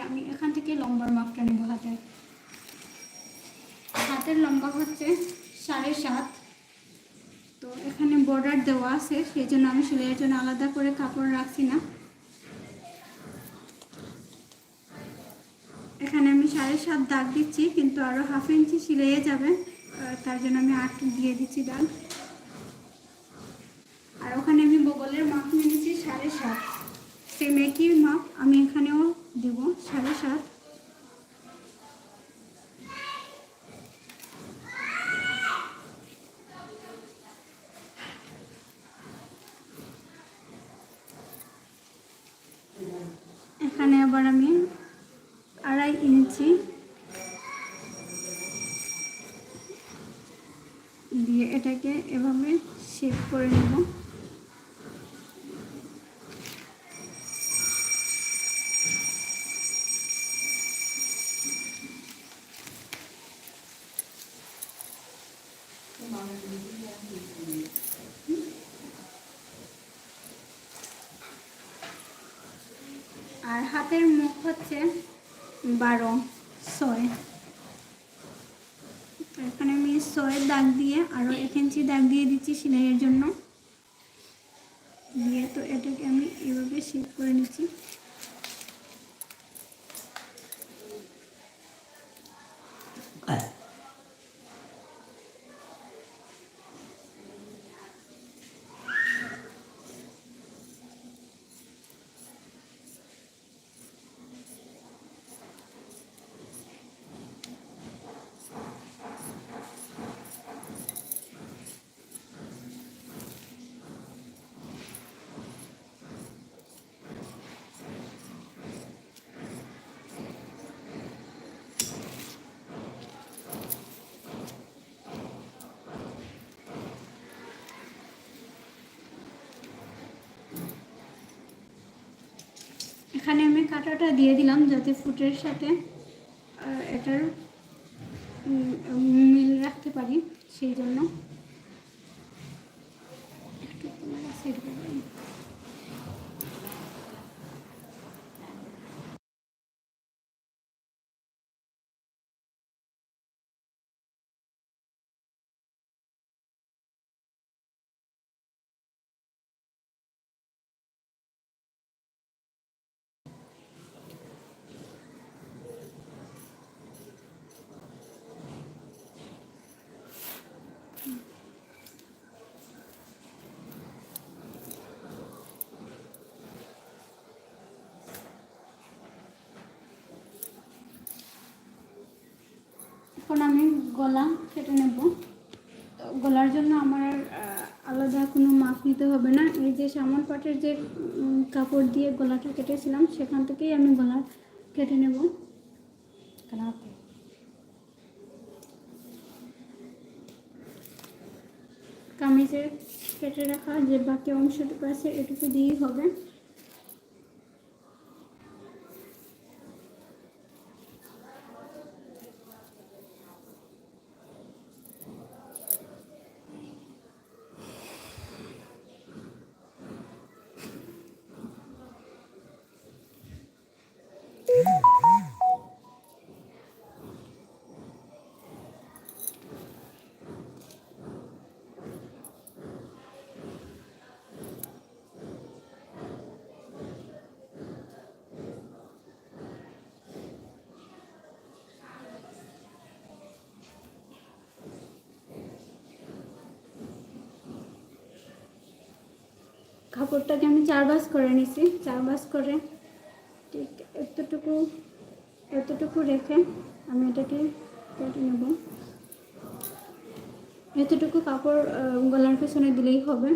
আমি এখান থেকে লম্বার মাপটা নেব। হাতের লম্বা হচ্ছে 7.5। তো এখানে বর্ডার দেওয়া আছে, সেই জন্য আমি সেলাইয়ের জন্য আলাদা করে কাপড় রাখছি না। এখানে আমি 7.5 দাগ দিচ্ছি, কিন্তু আরও 1/2 ইঞ্চি সেলাইয়ে যাবে, তার জন্য আমি 8 দিয়ে দিচ্ছি দাগ। আর ওখানে আমি বগলের মাপ নিয়ে নিচ্ছি 7.5। সেম একই মাপ আমি এখানেও দেব 7.5। এখানে আবার আমি 2.5 ইঞ্চি দিয়ে এটাকে এভাবে শেপ করে নেব। আর হাতের মুখ হচ্ছে 12.6। এখানে আমি 6 দাগ দিয়ে আরও 1 ইঞ্চি দাগ দিয়ে দিচ্ছি সেলাইয়ের জন্য। দিয়ে তো এটাকে আমি এভাবে শেপ করে নিচ্ছি। এখানে আমি কাঁটাটা দিয়ে দিলাম যাতে ফুটের সাথে এটার মিল রাখতে পারি, সেই জন্য একটু সেট করব। এখন আমি গলা কেটে নেব। তো গলার জন্য আমার আলাদা কোনো মাপ নিতে হবে না। এই যে সামন পাটের যে কাপড় দিয়ে গলাটা কেটেছিলাম, সেখান থেকেই আমি গলা কেটে নেব। কামিজের কেটে রাখা যে বাকি অংশটুকু আছে এটুকু দিয়েই হবে। কাপড়টাকে আমি 4 ভাঁজ করে নিছি। 4 ভাঁজ করে ঠিক এতটুকু রেখে আমি এটাকে কেটে নেব। এতটুকু কাপড় গলার পেছনে দিলেই হবে।